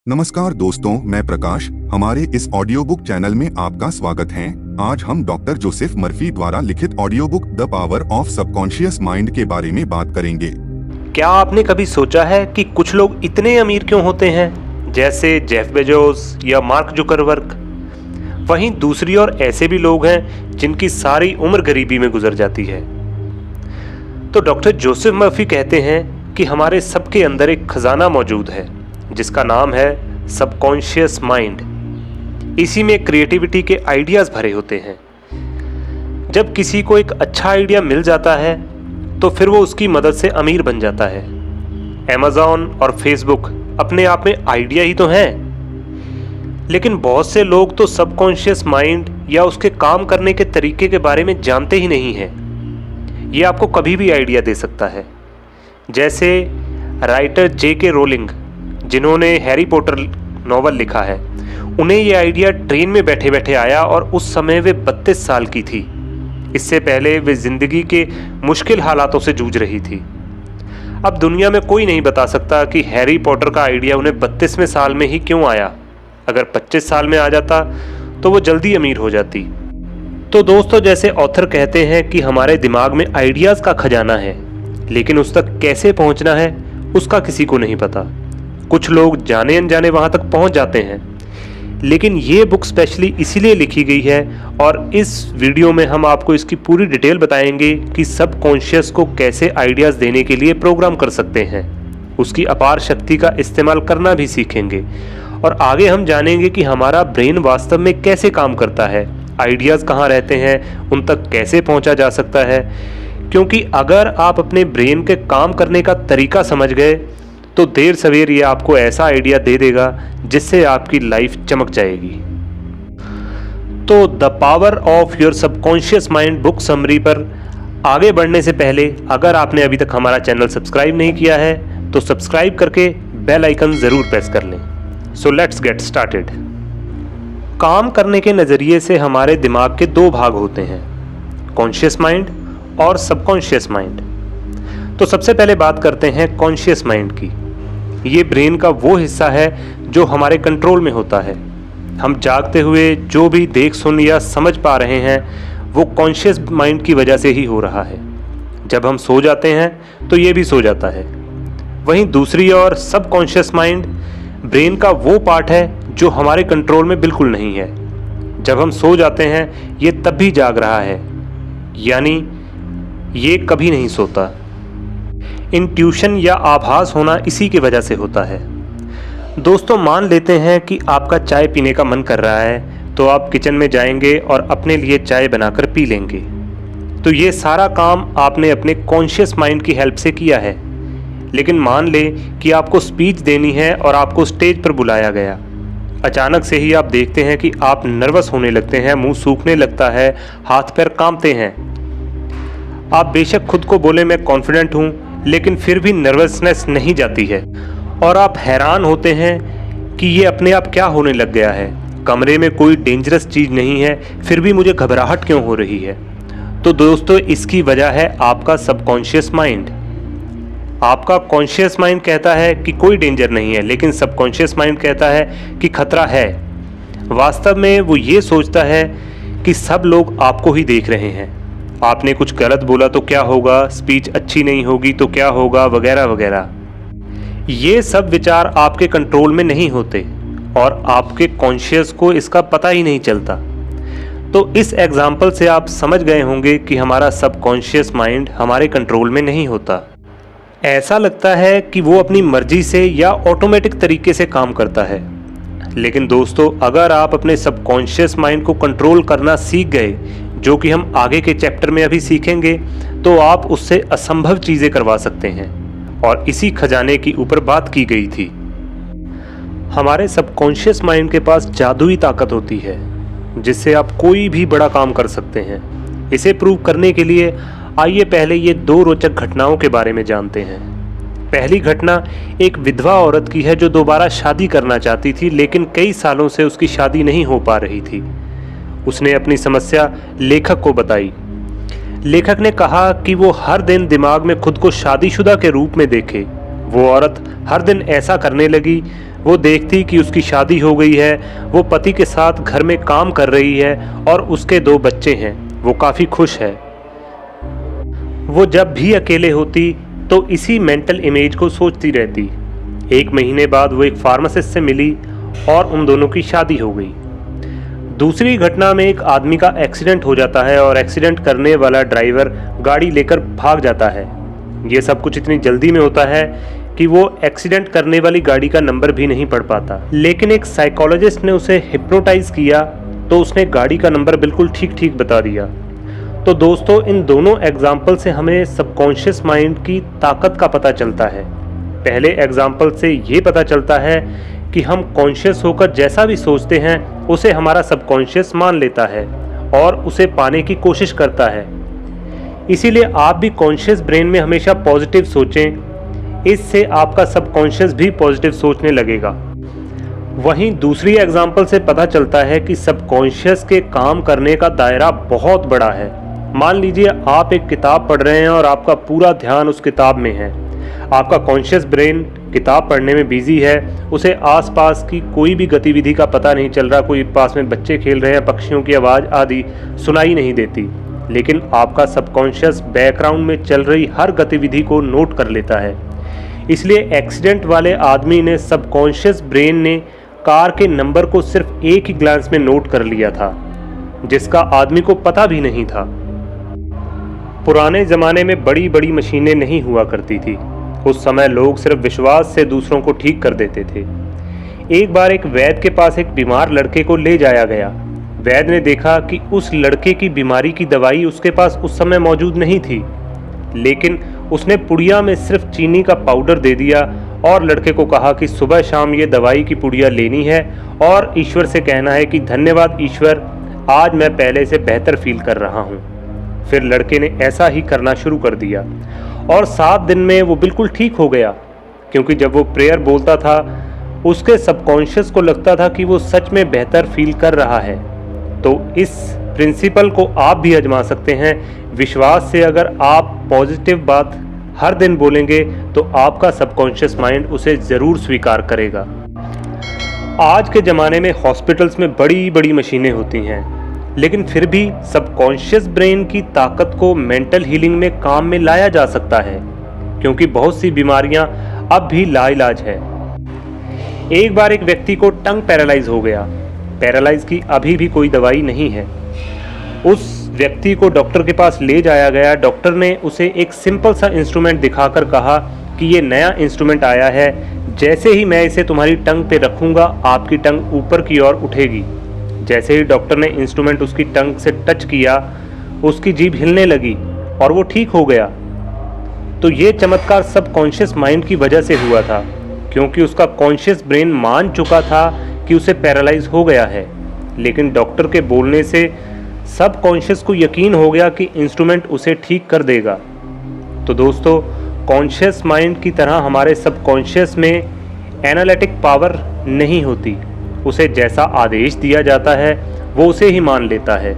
नमस्कार दोस्तों, मैं प्रकाश। हमारे इस ऑडियो बुक चैनल में आपका स्वागत है। आज हम डॉक्टर जोसेफ मर्फी द्वारा लिखित audio book the power of subconscious mind के बारे में बात करेंगे। क्या आपने कभी सोचा है कि कुछ लोग इतने अमीर क्यों होते हैं, जैसे जेफ बेजोस या मार्क जुकरबर्ग? वहीं दूसरी ओर ऐसे भी लोग हैं जिनकी सारी उम्र गरीबी में गुजर जाती है। तो डॉक्टर जोसेफ मर्फी कहते हैं कि हमारे सबके अंदर एक खजाना मौजूद है जिसका नाम है सबकॉन्शियस माइंड। इसी में क्रिएटिविटी के आइडियाज़ भरे होते हैं। जब किसी को एक अच्छा आइडिया मिल जाता है तो फिर वो उसकी मदद से अमीर बन जाता है। अमेज़न और फेसबुक अपने आप में आइडिया ही तो हैं, लेकिन बहुत से लोग तो सबकॉन्शियस माइंड या उसके काम करने के तरीके के बारे में जानते ही नहीं हैं। ये आपको कभी भी आइडिया दे सकता है। जैसे राइटर J.K. रोलिंग, जिन्होंने हैरी पॉटर नॉवल लिखा है, उन्हें ये आइडिया ट्रेन में बैठे बैठे आया और उस समय वे 32 साल की थी। इससे पहले वे जिंदगी के मुश्किल हालातों से जूझ रही थी। अब दुनिया में कोई नहीं बता सकता कि हैरी पॉटर का आइडिया उन्हें 32वें साल में ही क्यों आया। अगर 25 साल में आ जाता तो वो जल्दी अमीर हो जाती। तो दोस्तों, जैसे ऑथर कहते हैं कि हमारे दिमाग में आइडियाज़ का खजाना है, लेकिन उस तक कैसे पहुंचना है उसका किसी को नहीं पता। कुछ लोग जाने अनजाने वहां तक पहुंच जाते हैं, लेकिन ये बुक स्पेशली इसीलिए लिखी गई है और इस वीडियो में हम आपको इसकी पूरी डिटेल बताएंगे कि सबकॉन्शियस को कैसे आइडियाज़ देने के लिए प्रोग्राम कर सकते हैं। उसकी अपार शक्ति का इस्तेमाल करना भी सीखेंगे और आगे हम जानेंगे कि हमारा ब्रेन वास्तव में कैसे काम करता है, आइडियाज़ कहाँ रहते हैं, उन तक कैसे पहुँचा जा सकता है। क्योंकि अगर आप अपने ब्रेन के काम करने का तरीका समझ गए तो देर सवेर ये आपको ऐसा आइडिया दे देगा जिससे आपकी लाइफ चमक जाएगी। तो the power of your subconscious mind book summary पर आगे बढ़ने से पहले अगर आपने अभी तक हमारा चैनल सब्सक्राइब नहीं किया है तो सब्सक्राइब करके बेल आइकन ज़रूर प्रेस कर लें। So let's get started. काम करने के नज़रिए से हमारे दिमाग के दो भाग होते हैं, कॉन्शियस माइंड और सबकॉन्शियस माइंड। तो सबसे पहले बात करते हैं कॉन्शियस माइंड की। ये ब्रेन का वो हिस्सा है जो हमारे कंट्रोल में होता है। हम जागते हुए जो भी देख, सुन या समझ पा रहे हैं वो कॉन्शियस माइंड की वजह से ही हो रहा है। जब हम सो जाते हैं तो ये भी सो जाता है। वहीं दूसरी ओर सबकॉन्शियस माइंड ब्रेन का वो पार्ट है जो हमारे कंट्रोल में बिल्कुल नहीं है। जब हम सो जाते हैं ये तब भी जाग रहा है, यानी ये कभी नहीं सोता। इंट्यूशन या आभास होना इसी की वजह से होता है। दोस्तों, मान लेते हैं कि आपका चाय पीने का मन कर रहा है तो आप किचन में जाएंगे और अपने लिए चाय बनाकर पी लेंगे। तो ये सारा काम आपने अपने कॉन्शियस माइंड की हेल्प से किया है। लेकिन मान ले कि आपको स्पीच देनी है और आपको स्टेज पर बुलाया गया। अचानक से ही आप देखते हैं कि आप नर्वस होने लगते हैं, मुंह सूखने लगता है, हाथ पैर कांपते हैं। आप बेशक खुद को बोले मैं कॉन्फिडेंट हूँ, लेकिन फिर भी नर्वसनेस नहीं जाती है और आप हैरान होते हैं कि ये अपने आप क्या होने लग गया है। कमरे में कोई डेंजरस चीज़ नहीं है, फिर भी मुझे घबराहट क्यों हो रही है? तो दोस्तों, इसकी वजह है आपका सबकॉन्शियस माइंड। आपका कॉन्शियस माइंड कहता है कि कोई डेंजर नहीं है, लेकिन सबकॉन्शियस माइंड कहता है कि खतरा है। वास्तव में वो ये सोचता है कि सब लोग आपको ही देख रहे हैं। आपने कुछ गलत बोला तो क्या होगा, स्पीच अच्छी नहीं होगी तो क्या होगा, वगैरह वगैरह। ये सब विचार आपके कंट्रोल में नहीं होते और आपके कॉन्शियस को इसका पता ही नहीं चलता। तो इस एग्जाम्पल से आप समझ गए होंगे कि हमारा सबकॉन्शियस माइंड हमारे कंट्रोल में नहीं होता। ऐसा लगता है कि वो अपनी मर्जी से या ऑटोमेटिक तरीके से काम करता है। लेकिन दोस्तों, अगर आप अपने सबकॉन्शियस माइंड को कंट्रोल करना सीख गए, जो कि हम आगे के चैप्टर में अभी सीखेंगे, तो आप उससे असंभव चीज़ें करवा सकते हैं। और इसी खजाने की ऊपर बात की गई थी। हमारे सबकॉन्शियस माइंड के पास जादुई ताकत होती है जिससे आप कोई भी बड़ा काम कर सकते हैं। इसे प्रूव करने के लिए आइए पहले ये दो रोचक घटनाओं के बारे में जानते हैं। पहली घटना एक विधवा औरत की है जो दोबारा शादी करना चाहती थी, लेकिन कई सालों से उसकी शादी नहीं हो पा रही थी। उसने अपनी समस्या लेखक को बताई। लेखक ने कहा कि वो हर दिन दिमाग में खुद को शादीशुदा के रूप में देखे। वो औरत हर दिन ऐसा करने लगी। वो देखती कि उसकी शादी हो गई है, वो पति के साथ घर में काम कर रही है और उसके 2 बच्चे हैं। वो काफ़ी खुश है। वो जब भी अकेले होती तो इसी मेंटल इमेज को सोचती रहती। 1 महीने बाद वो एक फार्मासिस्ट से मिली और उन दोनों की शादी हो गई। दूसरी घटना में एक आदमी का एक्सीडेंट हो जाता है और एक्सीडेंट करने वाला ड्राइवर गाड़ी लेकर भाग जाता है। ये सब कुछ इतनी जल्दी में होता है कि वो एक्सीडेंट करने वाली गाड़ी का नंबर भी नहीं पढ़ पाता। लेकिन एक साइकोलॉजिस्ट ने उसे हिप्नोटाइज किया तो उसने गाड़ी का नंबर बिल्कुल ठीक ठीक बता दिया। तो दोस्तों, इन दोनों एग्जाम्पल से हमें सबकॉन्शियस माइंड की ताकत का पता चलता है। पहले एग्जाम्पल से ये पता चलता है कि हम कॉन्शियस होकर जैसा भी सोचते हैं उसे हमारा सबकॉन्शियस मान लेता है और उसे पाने की कोशिश करता है। इसीलिए आप भी कॉन्शियस ब्रेन में हमेशा पॉजिटिव सोचें, इससे आपका सबकॉन्शियस भी पॉजिटिव सोचने लगेगा। वहीं दूसरी एग्जाम्पल से पता चलता है कि सबकॉन्शियस के काम करने का दायरा बहुत बड़ा है। मान लीजिए आप एक किताब पढ़ रहे हैं और आपका पूरा ध्यान उस किताब में है। आपका कॉन्शियस ब्रेन किताब पढ़ने में बिजी है, उसे आसपास की कोई भी गतिविधि का पता नहीं चल रहा, कोई पास में बच्चे खेल रहे हैं, पक्षियों की आवाज़ आदि सुनाई नहीं देती। लेकिन आपका सबकॉन्शियस बैकग्राउंड में चल रही हर गतिविधि को नोट कर लेता है। इसलिए एक्सीडेंट वाले आदमी ने सबकॉन्शियस ब्रेन ने कार के नंबर को सिर्फ एक ही ग्लांस में नोट कर लिया था, जिसका आदमी को पता भी नहीं था। पुराने ज़माने में बड़ी बड़ी मशीनें नहीं हुआ करती थी। उस समय लोग सिर्फ विश्वास से दूसरों को ठीक कर देते थे। एक बार एक वैद्य के पास एक बीमार लड़के को ले जाया गया। वैद्य ने देखा कि उस लड़के की बीमारी की दवाई उसके पास उस समय मौजूद नहीं थी, लेकिन उसने पुड़िया में सिर्फ चीनी का पाउडर दे दिया और लड़के को कहा कि सुबह शाम ये दवाई की पुड़िया लेनी है और ईश्वर से कहना है कि धन्यवाद ईश्वर, आज मैं पहले से बेहतर फील कर रहा हूँ। फिर लड़के ने ऐसा ही करना शुरू कर दिया और 7 दिन में वो बिल्कुल ठीक हो गया, क्योंकि जब वो प्रेयर बोलता था उसके सबकॉन्शियस को लगता था कि वो सच में बेहतर फील कर रहा है। तो इस प्रिंसिपल को आप भी आजमा सकते हैं। विश्वास से अगर आप पॉजिटिव बात हर दिन बोलेंगे तो आपका सबकॉन्शियस माइंड उसे ज़रूर स्वीकार करेगा। आज के ज़माने में हॉस्पिटल्स में बड़ी बड़ी मशीनें होती हैं, लेकिन फिर भी सबकॉन्शियस ब्रेन की ताकत को मेंटल हीलिंग में काम में लाया जा सकता है, क्योंकि बहुत सी बीमारियां अब भी लाइलाज है। एक बार एक व्यक्ति को टंग पैरालाइज हो गया। पैरालाइज की अभी भी कोई दवाई नहीं है। उस व्यक्ति को डॉक्टर के पास ले जाया गया। डॉक्टर ने उसे एक सिंपल सा इंस्ट्रूमेंट दिखाकर कहा कि ये नया इंस्ट्रूमेंट आया है, जैसे ही मैं इसे तुम्हारी टंग पे रखूँगा आपकी टंग ऊपर की ओर उठेगी। जैसे ही डॉक्टर ने इंस्ट्रूमेंट उसकी टंग से टच किया, उसकी जीभ हिलने लगी और वो ठीक हो गया। तो ये चमत्कार सबकॉन्शियस माइंड की वजह से हुआ था, क्योंकि उसका कॉन्शियस ब्रेन मान चुका था कि उसे पैरालाइज हो गया है। लेकिन डॉक्टर के बोलने से सबकॉन्शियस को यकीन हो गया कि इंस्ट्रूमेंट उसे ठीक कर देगा। तो दोस्तों, कॉन्शियस माइंड की तरह हमारे सबकॉन्शियस में एनालिटिक पावर नहीं होती। उसे जैसा आदेश दिया जाता है वो उसे ही मान लेता है।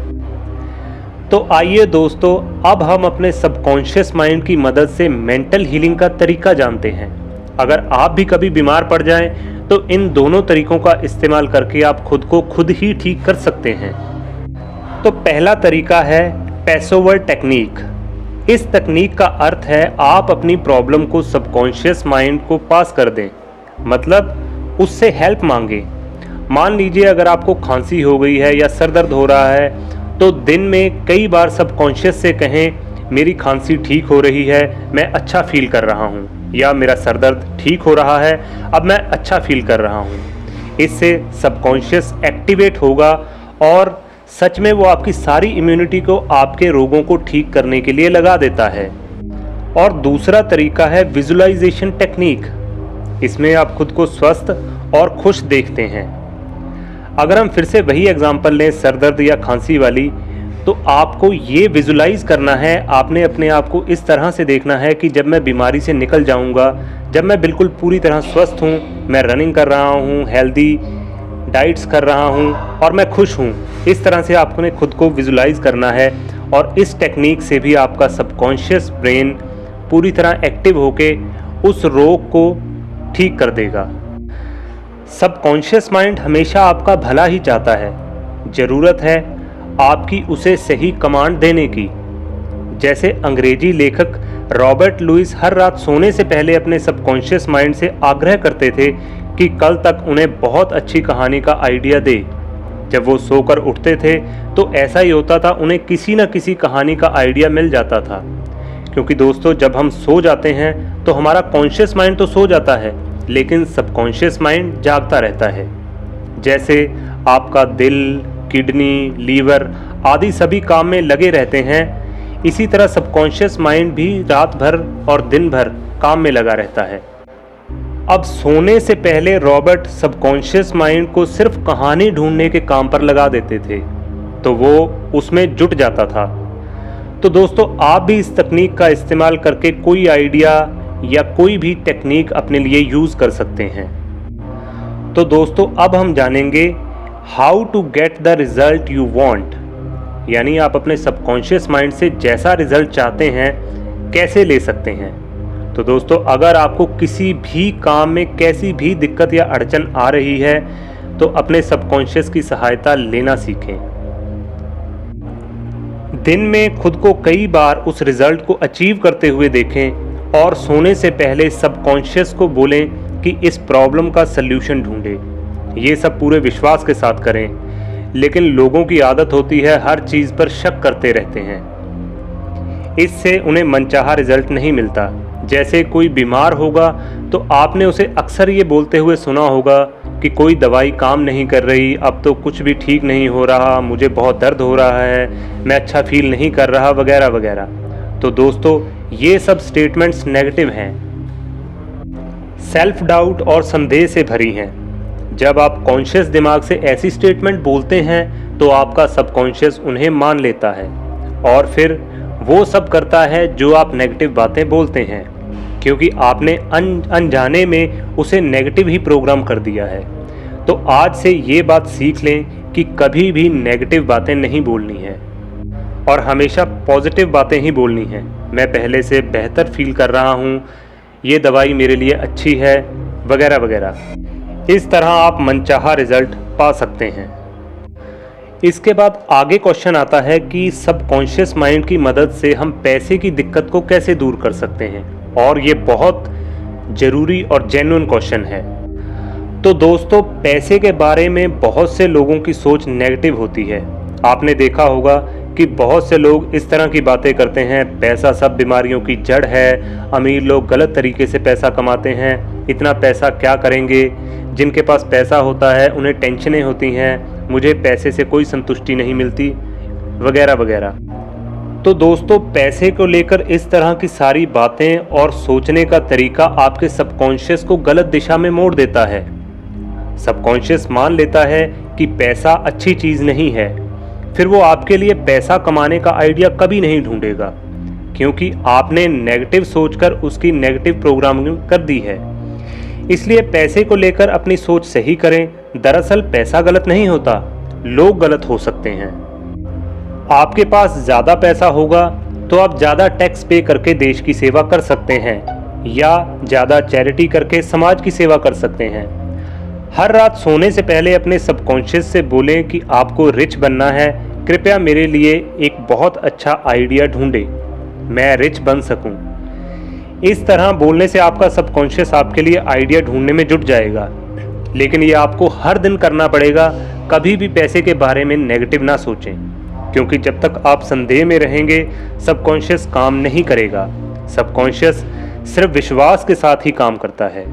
तो आइए दोस्तों, अब हम अपने सबकॉन्शियस माइंड की मदद से मेंटल हीलिंग का तरीका जानते हैं। अगर आप भी कभी बीमार पड़ जाएं तो इन दोनों तरीकों का इस्तेमाल करके आप खुद को खुद ही ठीक कर सकते हैं। तो पहला तरीका है पैसोवर टेक्निक। इस तकनीक का अर्थ है आप अपनी प्रॉब्लम को सबकॉन्शियस माइंड को पास कर दें, मतलब उससे हेल्प मांगे। मान लीजिए अगर आपको खांसी हो गई है या सर दर्द हो रहा है, तो दिन में कई बार सबकॉन्शियस से कहें मेरी खांसी ठीक हो रही है, मैं अच्छा फील कर रहा हूँ, या मेरा सर दर्द ठीक हो रहा है, अब मैं अच्छा फील कर रहा हूँ। इससे सबकॉन्शियस एक्टिवेट होगा और सच में वो आपकी सारी इम्यूनिटी को आपके रोगों को ठीक करने के लिए लगा देता है। और दूसरा तरीका है विजुअलाइजेशन टेक्निक। इसमें आप खुद को स्वस्थ और खुश देखते हैं। अगर हम फिर से वही एग्जांपल लें सर दर्द या खांसी वाली, तो आपको ये विजुलाइज करना है, आपने अपने आप को इस तरह से देखना है कि जब मैं बीमारी से निकल जाऊंगा, जब मैं बिल्कुल पूरी तरह स्वस्थ हूँ, मैं रनिंग कर रहा हूँ, हेल्दी डाइट्स कर रहा हूँ और मैं खुश हूँ। इस तरह से आपने खुद को विजुलाइज करना है और इस टेक्निक से भी आपका सबकॉन्शियस ब्रेन पूरी तरह एक्टिव होके उस रोग को ठीक कर देगा। सबकॉन्शियस माइंड हमेशा आपका भला ही चाहता है। ज़रूरत है आपकी उसे सही कमांड देने की। जैसे अंग्रेजी लेखक रॉबर्ट लुइस हर रात सोने से पहले अपने सबकॉन्शियस माइंड से आग्रह करते थे कि कल तक उन्हें बहुत अच्छी कहानी का आइडिया दे। जब वो सोकर उठते थे तो ऐसा ही होता था, उन्हें किसी न किसी कहानी का आइडिया मिल जाता था। क्योंकि दोस्तों, जब हम सो जाते हैं तो हमारा कॉन्शियस माइंड तो सो जाता है, लेकिन सबकॉन्शियस माइंड जागता रहता है। जैसे आपका दिल, किडनी, लीवर आदि सभी काम में लगे रहते हैं, इसी तरह सबकॉन्शियस माइंड भी रात भर और दिन भर काम में लगा रहता है। अब सोने से पहले रॉबर्ट सबकॉन्शियस माइंड को सिर्फ कहानी ढूंढने के काम पर लगा देते थे, तो वो उसमें जुट जाता था। तो दोस्तों, आप भी इस तकनीक का इस्तेमाल करके कोई आइडिया या कोई भी टेक्निक अपने लिए यूज़ कर सकते हैं। तो दोस्तों, अब हम जानेंगे how to get the result you want, यानी आप अपने सबकॉन्शियस माइंड से जैसा रिजल्ट चाहते हैं कैसे ले सकते हैं। तो दोस्तों, अगर आपको किसी भी काम में कैसी भी दिक्कत या अड़चन आ रही है तो अपने सबकॉन्शियस की सहायता लेना सीखें। दिन में खुद को कई बार उस रिजल्ट को अचीव करते हुए देखें और सोने से पहले सबकॉन्शियस को बोलें कि इस प्रॉब्लम का सल्यूशन ढूंढे। ये सब पूरे विश्वास के साथ करें, लेकिन लोगों की आदत होती है हर चीज़ पर शक करते रहते हैं। इससे उन्हें मनचाहा रिजल्ट नहीं मिलता। जैसे कोई बीमार होगा तो आपने उसे अक्सर ये बोलते हुए सुना होगा कि कोई दवाई काम नहीं कर रही, अब तो कुछ भी ठीक नहीं हो रहा, मुझे बहुत दर्द हो रहा है, मैं अच्छा फील नहीं कर रहा, वगैरह वगैरह। तो दोस्तों, ये सब स्टेटमेंट्स नेगेटिव हैं, सेल्फ डाउट और संदेह से भरी हैं। जब आप कॉन्शियस दिमाग से ऐसी स्टेटमेंट बोलते हैं तो आपका सबकॉन्शियस उन्हें मान लेता है और फिर वो सब करता है जो आप नेगेटिव बातें बोलते हैं, क्योंकि आपने अनजाने में उसे नेगेटिव ही प्रोग्राम कर दिया है। तो आज से ये बात सीख लें कि कभी भी नेगेटिव बातें नहीं बोलनी है और हमेशा पॉजिटिव बातें ही बोलनी हैं। मैं पहले से बेहतर फील कर रहा हूँ, ये दवाई मेरे लिए अच्छी है, वगैरह वगैरह। इस तरह आप मनचाहा रिजल्ट पा सकते हैं। इसके बाद आगे क्वेश्चन आता है कि सबकॉन्शियस माइंड की मदद से हम पैसे की दिक्कत को कैसे दूर कर सकते हैं, और ये बहुत ज़रूरी और जेन्युइन क्वेश्चन है। तो दोस्तों, पैसे के बारे में बहुत से लोगों की सोच नेगेटिव होती है। आपने देखा होगा कि बहुत से लोग इस तरह की बातें करते हैं, पैसा सब बीमारियों की जड़ है, अमीर लोग गलत तरीके से पैसा कमाते हैं, इतना पैसा क्या करेंगे, जिनके पास पैसा होता है उन्हें टेंशनें होती हैं, मुझे पैसे से कोई संतुष्टि नहीं मिलती, वगैरह वगैरह। तो दोस्तों, पैसे को लेकर इस तरह की सारी बातें और सोचने का तरीका आपके सबकॉन्शियस को गलत दिशा में मोड़ देता है। सबकॉन्शियस मान लेता है कि पैसा अच्छी चीज़ नहीं है, फिर वो आपके लिए पैसा कमाने का आइडिया कभी नहीं ढूंढेगा, क्योंकि आपने नेगेटिव सोचकर उसकी नेगेटिव प्रोग्रामिंग कर दी है। इसलिए पैसे को लेकर अपनी सोच सही करें। दरअसल पैसा गलत नहीं होता, लोग गलत हो सकते हैं। आपके पास ज़्यादा पैसा होगा तो आप ज़्यादा टैक्स पे करके देश की सेवा कर सकते हैं या ज़्यादा चैरिटी करके समाज की सेवा कर सकते हैं। हर रात सोने से पहले अपने सबकॉन्शियस से बोलें कि आपको रिच बनना है, कृपया मेरे लिए एक बहुत अच्छा आइडिया ढूंढें, मैं रिच बन सकूं। इस तरह बोलने से आपका सबकॉन्शियस आपके लिए आइडिया ढूंढने में जुट जाएगा, लेकिन ये आपको हर दिन करना पड़ेगा। कभी भी पैसे के बारे में नेगेटिव ना सोचें, क्योंकि जब तक आप संदेह में रहेंगे सबकॉन्शियस काम नहीं करेगा। सबकॉन्शियस सिर्फ विश्वास के साथ ही काम करता है,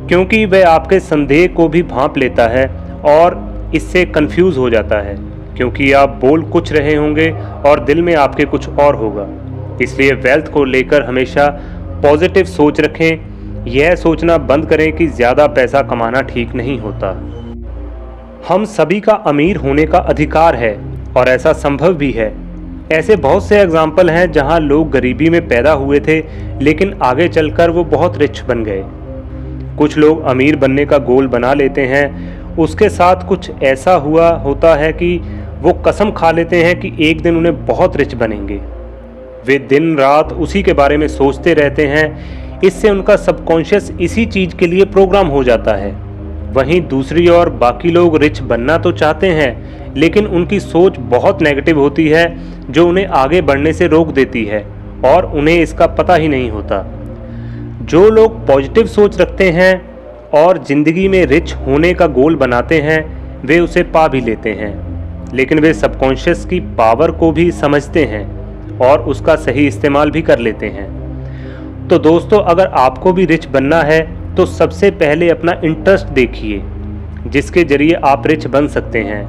क्योंकि वह आपके संदेह को भी भांप लेता है और इससे कंफ्यूज हो जाता है, क्योंकि आप बोल कुछ रहे होंगे और दिल में आपके कुछ और होगा। इसलिए वेल्थ को लेकर हमेशा पॉजिटिव सोच रखें। यह सोचना बंद करें कि ज़्यादा पैसा कमाना ठीक नहीं होता। हम सभी का अमीर होने का अधिकार है और ऐसा संभव भी है। ऐसे बहुत से एग्जाम्पल हैं जहां लोग गरीबी में पैदा हुए थे, लेकिन आगे चलकर वो बहुत रिच बन गए। कुछ लोग अमीर बनने का गोल बना लेते हैं, उसके साथ कुछ ऐसा हुआ होता है कि वो कसम खा लेते हैं कि एक दिन उन्हें बहुत रिच बनेंगे। वे दिन रात उसी के बारे में सोचते रहते हैं। इससे उनका सबकॉन्शियस इसी चीज़ के लिए प्रोग्राम हो जाता है। वहीं दूसरी ओर बाकी लोग रिच बनना तो चाहते हैं, लेकिन उनकी सोच बहुत नेगेटिव होती है जो उन्हें आगे बढ़ने से रोक देती है और उन्हें इसका पता ही नहीं होता। जो लोग पॉजिटिव सोच रखते हैं और ज़िंदगी में रिच होने का गोल बनाते हैं, वे उसे पा भी लेते हैं, लेकिन वे सबकॉन्शियस की पावर को भी समझते हैं और उसका सही इस्तेमाल भी कर लेते हैं। तो दोस्तों, अगर आपको भी रिच बनना है तो सबसे पहले अपना इंटरेस्ट देखिए, जिसके जरिए आप रिच बन सकते हैं।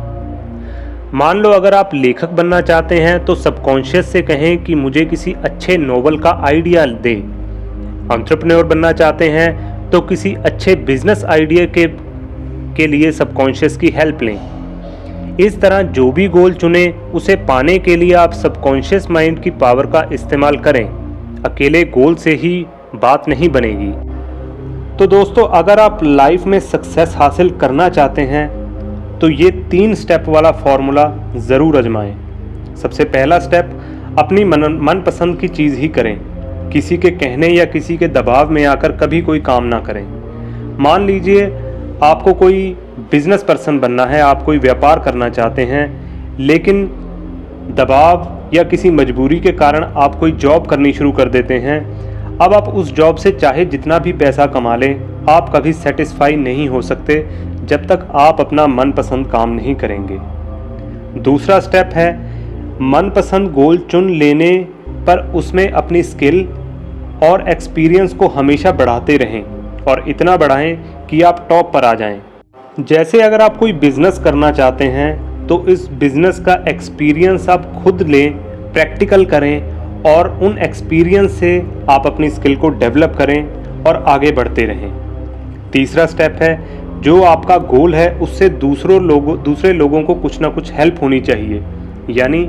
मान लो अगर आप लेखक बनना चाहते हैं तो सबकॉन्शियस से कहें कि मुझे किसी अच्छे नोवेल का आइडिया दे। एंटरप्रेन्योर बनना चाहते हैं तो किसी अच्छे बिजनेस आइडिया के लिए सबकॉन्शियस की हेल्प लें। इस तरह जो भी गोल चुने उसे पाने के लिए आप सबकॉन्शियस माइंड की पावर का इस्तेमाल करें। अकेले गोल से ही बात नहीं बनेगी। तो दोस्तों, अगर आप लाइफ में सक्सेस हासिल करना चाहते हैं तो ये 3 स्टेप वाला फॉर्मूला ज़रूर आजमाएं। सबसे पहला स्टेप, अपनी मनपसंद की चीज़ ही करें। किसी के कहने या किसी के दबाव में आकर कभी कोई काम ना करें। मान लीजिए आपको कोई बिजनेस पर्सन बनना है, आप कोई व्यापार करना चाहते हैं, लेकिन दबाव या किसी मजबूरी के कारण आप कोई जॉब करनी शुरू कर देते हैं। अब आप उस जॉब से चाहे जितना भी पैसा कमा लें, आप कभी सेटिस्फाई नहीं हो सकते जब तक आप अपना मनपसंद काम नहीं करेंगे। दूसरा स्टेप है, मनपसंद गोल चुन लेने पर उसमें अपनी स्किल और एक्सपीरियंस को हमेशा बढ़ाते रहें और इतना बढ़ाएं कि आप टॉप पर आ जाएं। जैसे अगर आप कोई बिजनेस करना चाहते हैं तो इस बिजनेस का एक्सपीरियंस आप खुद लें, प्रैक्टिकल करें और उन एक्सपीरियंस से आप अपनी स्किल को डेवलप करें और आगे बढ़ते रहें। तीसरा स्टेप है, जो आपका गोल है उससे दूसरे लोगों को कुछ ना कुछ हेल्प होनी चाहिए। यानी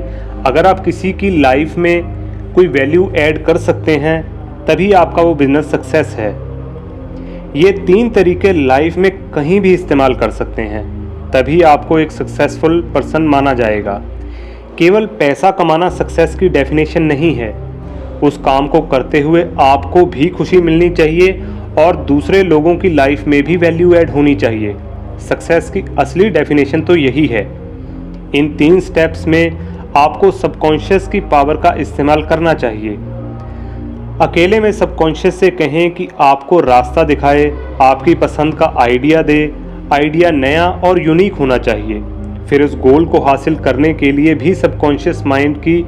अगर आप किसी की लाइफ में कोई वैल्यू ऐड कर सकते हैं तभी आपका वो बिजनेस सक्सेस है। ये 3 तरीके लाइफ में कहीं भी इस्तेमाल कर सकते हैं, तभी आपको एक सक्सेसफुल पर्सन माना जाएगा। केवल पैसा कमाना सक्सेस की डेफिनेशन नहीं है। उस काम को करते हुए आपको भी खुशी मिलनी चाहिए और दूसरे लोगों की लाइफ में भी वैल्यू ऐड होनी चाहिए। सक्सेस की असली डेफिनेशन तो यही है। इन 3 स्टेप्स में आपको सबकॉन्शियस की पावर का इस्तेमाल करना चाहिए। अकेले में सबकॉन्शियस से कहें कि आपको रास्ता दिखाए, आपकी पसंद का आइडिया दे। आइडिया नया और यूनिक होना चाहिए। फिर उस गोल को हासिल करने के लिए भी सबकॉन्शियस माइंड की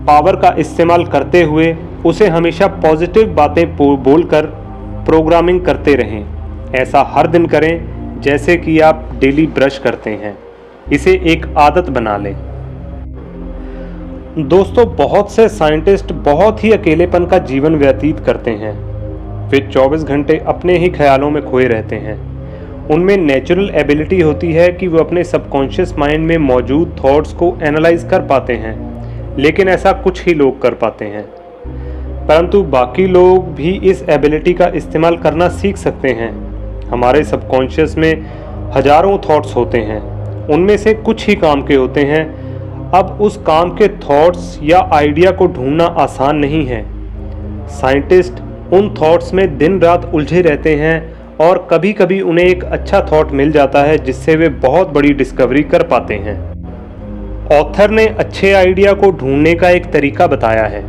पावर का इस्तेमाल करते हुए उसे हमेशा पॉजिटिव बातें बोलकर प्रोग्रामिंग करते रहें। ऐसा हर दिन करें जैसे कि आप डेली ब्रश करते हैं। इसे एक आदत बना लें। दोस्तों, बहुत से साइंटिस्ट बहुत ही अकेलेपन का जीवन व्यतीत करते हैं। वे 24 घंटे अपने ही ख्यालों में खोए रहते हैं। उनमें नेचुरल एबिलिटी होती है कि वो अपने सबकॉन्शियस माइंड में मौजूद थॉट्स को एनालाइज कर पाते हैं, लेकिन ऐसा कुछ ही लोग कर पाते हैं। परंतु बाकी लोग भी इस एबिलिटी का इस्तेमाल करना सीख सकते हैं। हमारे सबकॉन्शियस में हजारों थॉट्स होते हैं, उनमें से कुछ ही काम के होते हैं। अब उस काम के थॉट्स या आइडिया को ढूंढना आसान नहीं है। साइंटिस्ट उन थॉट्स में दिन रात उलझे रहते हैं और कभी कभी उन्हें एक अच्छा थॉट मिल जाता है जिससे वे बहुत बड़ी डिस्कवरी कर पाते हैं। ऑथर ने अच्छे आइडिया को ढूंढने का एक तरीका बताया है।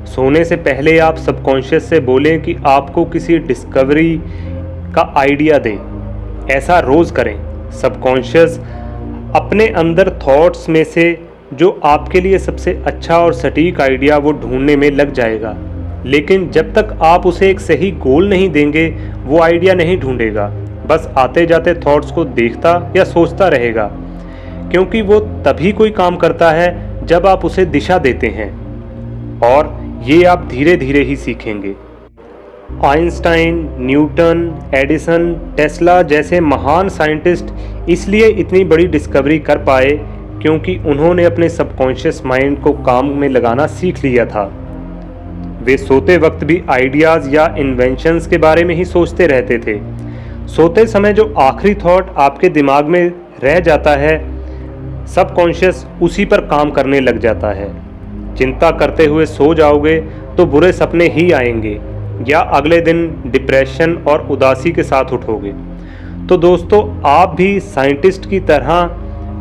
सोने से पहले आप सबकॉन्शियस से बोलें कि आपको किसी डिस्कवरी का आइडिया दे। ऐसा रोज़ करें। सबकॉन्शियस अपने अंदर थॉट्स में से जो आपके लिए सबसे अच्छा और सटीक आइडिया वो ढूंढने में लग जाएगा। लेकिन जब तक आप उसे एक सही गोल नहीं देंगे वो आइडिया नहीं ढूंढेगा, बस आते जाते थॉट्स को देखता या सोचता रहेगा, क्योंकि वो तभी कोई काम करता है जब आप उसे दिशा देते हैं। और ये आप धीरे धीरे ही सीखेंगे। आइंस्टाइन, न्यूटन, एडिसन, टेस्ला जैसे महान साइंटिस्ट इसलिए इतनी बड़ी डिस्कवरी कर पाए क्योंकि उन्होंने अपने सबकॉन्शियस माइंड को काम में लगाना सीख लिया था। वे सोते वक्त भी आइडियाज़ या इन्वेंशंस के बारे में ही सोचते रहते थे। सोते समय जो आखिरी थॉट आपके दिमाग में रह जाता है, सबकॉन्शियस उसी पर काम करने लग जाता है। चिंता करते हुए सो जाओगे तो बुरे सपने ही आएंगे या अगले दिन डिप्रेशन और उदासी के साथ उठोगे। तो दोस्तों, आप भी साइंटिस्ट की तरह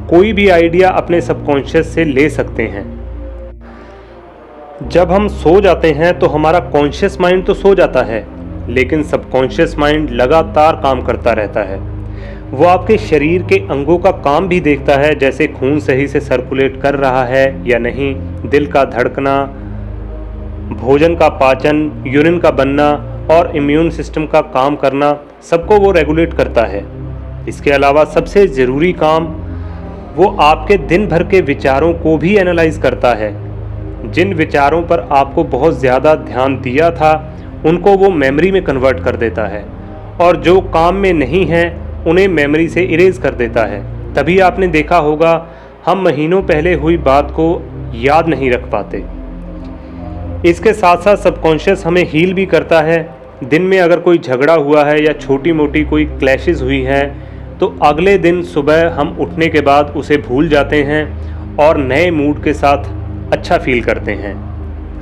कोई भी आइडिया अपने सबकॉन्शियस से ले सकते हैं। जब हम सो जाते हैं तो हमारा कॉन्शियस माइंड तो सो जाता है, लेकिन सबकॉन्शियस माइंड लगातार काम करता रहता है। वो आपके शरीर के अंगों का काम भी देखता है, जैसे खून सही से सर्कुलेट कर रहा है या नहीं, दिल का धड़कना, भोजन का पाचन, यूरिन का बनना और इम्यून सिस्टम का काम करना, सबको वो रेगुलेट करता है। इसके अलावा सबसे ज़रूरी काम, वो आपके दिन भर के विचारों को भी एनालाइज करता है। जिन विचारों पर आपको बहुत ज़्यादा ध्यान दिया था, उनको वो मेमोरी में कन्वर्ट कर देता है, और जो काम में नहीं है उन्हें मेमोरी से इरेज कर देता है। तभी आपने देखा होगा, हम महीनों पहले हुई बात को याद नहीं रख पाते। इसके साथ साथ सबकॉन्शियस हमें हील भी करता है। दिन में अगर कोई झगड़ा हुआ है या छोटी मोटी कोई क्लैशेस हुई हैं, तो अगले दिन सुबह हम उठने के बाद उसे भूल जाते हैं और नए मूड के साथ अच्छा फील करते हैं।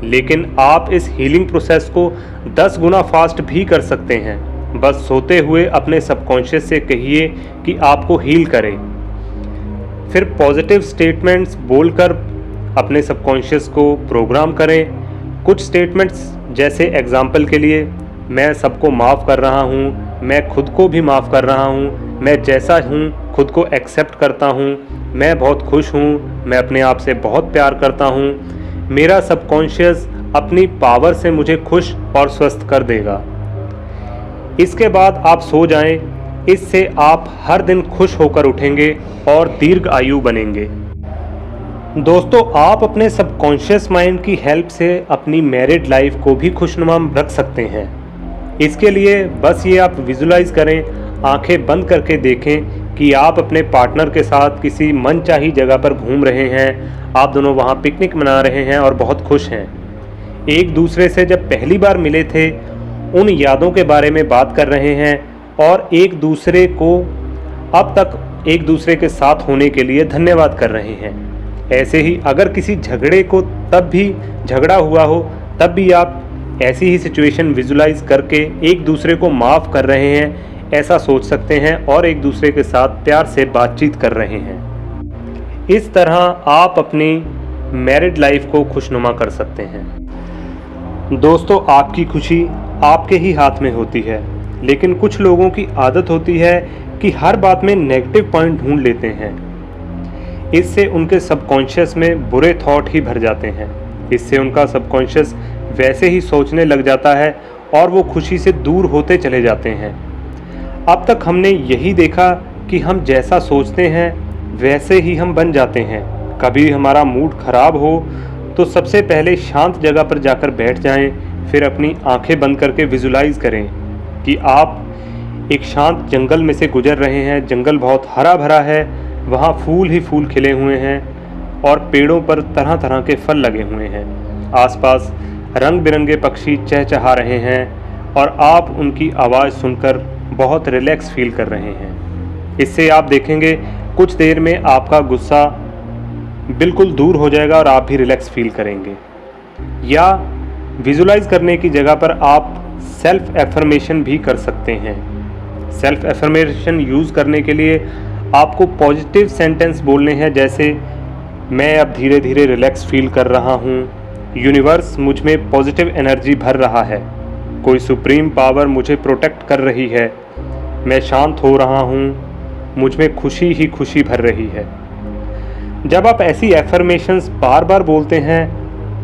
लेकिन आप इस हीलिंग प्रोसेस को 10 गुना फास्ट भी कर सकते हैं। बस सोते हुए अपने सबकॉन्शियस से कहिए कि आपको हील करे। फिर पॉजिटिव स्टेटमेंट्स बोलकर अपने सबकॉन्शियस को प्रोग्राम करें। कुछ स्टेटमेंट्स जैसे एग्जाम्पल के लिए, मैं सबको माफ़ कर रहा हूँ, मैं खुद को भी माफ़ कर रहा हूँ, मैं जैसा हूँ खुद को एक्सेप्ट करता हूँ, मैं बहुत खुश हूँ, मैं अपने आप से बहुत प्यार करता हूँ, मेरा सबकॉन्शियस अपनी पावर से मुझे खुश और स्वस्थ कर देगा। इसके बाद आप सो जाएं। इससे आप हर दिन खुश होकर उठेंगे और दीर्घ आयु बनेंगे। दोस्तों, आप अपने सबकॉन्शियस माइंड की हेल्प से अपनी मैरिड लाइफ को भी खुशनुमा रख सकते हैं। इसके लिए बस ये आप विजुलाइज करें, आंखें बंद करके देखें कि आप अपने पार्टनर के साथ किसी मनचाही जगह पर घूम रहे हैं, आप दोनों वहाँ पिकनिक मना रहे हैं और बहुत खुश हैं। एक दूसरे से जब पहली बार मिले थे, उन यादों के बारे में बात कर रहे हैं और एक दूसरे को अब तक एक दूसरे के साथ होने के लिए धन्यवाद कर रहे हैं। ऐसे ही अगर किसी झगड़े को तब भी झगड़ा हुआ हो, तब भी आप ऐसी ही सिचुएशन विजुलाइज करके एक दूसरे को माफ़ कर रहे हैं, ऐसा सोच सकते हैं और एक दूसरे के साथ प्यार से बातचीत कर रहे हैं। इस तरह आप अपनी मैरिड लाइफ को खुशनुमा कर सकते हैं। दोस्तों, आपकी खुशी आपके ही हाथ में होती है, लेकिन कुछ लोगों की आदत होती है कि हर बात में नेगेटिव पॉइंट ढूंढ लेते हैं। इससे उनके सबकॉन्शियस में बुरे थॉट ही भर जाते हैं। इससे उनका सबकॉन्शियस वैसे ही सोचने लग जाता है और वो खुशी से दूर होते चले जाते हैं। अब तक हमने यही देखा कि हम जैसा सोचते हैं वैसे ही हम बन जाते हैं। कभी हमारा मूड खराब हो तो सबसे पहले शांत जगह पर जाकर बैठ जाएं, फिर अपनी आंखें बंद करके विजुलाइज करें कि आप एक शांत जंगल में से गुजर रहे हैं। जंगल बहुत हरा भरा है, वहाँ फूल ही फूल खिले हुए हैं और पेड़ों पर तरह तरह के फल लगे हुए हैं। आसपास रंग बिरंगे पक्षी चहचहा रहे हैं और आप उनकी आवाज़ सुनकर बहुत रिलैक्स फील कर रहे हैं। इससे आप देखेंगे कुछ देर में आपका गुस्सा बिल्कुल दूर हो जाएगा और आप भी रिलैक्स फील करेंगे। या विजुलाइज करने की जगह पर आप सेल्फ एफर्मेशन भी कर सकते हैं। सेल्फ एफर्मेशन यूज़ करने के लिए आपको पॉजिटिव सेंटेंस बोलने हैं, जैसे मैं अब धीरे धीरे रिलैक्स फील कर रहा हूँ, यूनिवर्स मुझ में पॉजिटिव एनर्जी भर रहा है, कोई सुप्रीम पावर मुझे प्रोटेक्ट कर रही है, मैं शांत हो रहा हूँ, मुझ में खुशी ही खुशी भर रही है। जब आप ऐसी एफर्मेशंस बार बार बोलते हैं,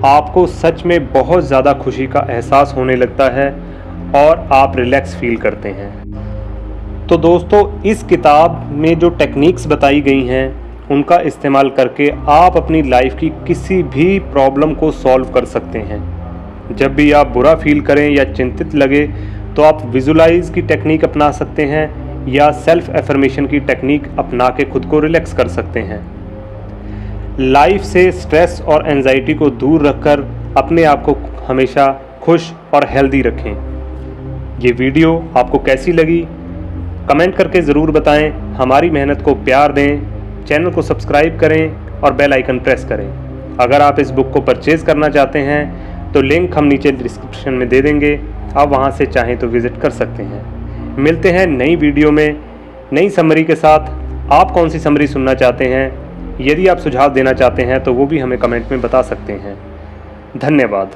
आपको सच में बहुत ज़्यादा खुशी का एहसास होने लगता है और आप रिलैक्स फील करते हैं। तो दोस्तों, इस किताब में जो टेक्निक्स बताई गई हैं, उनका इस्तेमाल करके आप अपनी लाइफ की किसी भी प्रॉब्लम को सॉल्व कर सकते हैं। जब भी आप बुरा फील करें या चिंतित लगे तो आप विजुलाइज की टेक्निक अपना सकते हैं या सेल्फ एफर्मेशन की टेक्निक अपना के खुद को रिलैक्स कर सकते हैं। लाइफ से स्ट्रेस और एंजाइटी को दूर रखकर अपने आप को हमेशा खुश और हेल्दी रखें। ये वीडियो आपको कैसी लगी कमेंट करके ज़रूर बताएं। हमारी मेहनत को प्यार दें, चैनल को सब्सक्राइब करें और बेल आइकन प्रेस करें। अगर आप इस बुक को परचेज़ करना चाहते हैं तो लिंक हम नीचे डिस्क्रिप्शन में दे देंगे, आप वहां से चाहें तो विज़िट कर सकते हैं। मिलते हैं नई वीडियो में नई समरी के साथ आप कौन सी समरी सुनना चाहते हैं, यदि आप सुझाव देना चाहते हैं तो वो भी हमें कमेंट में बता सकते हैं। धन्यवाद।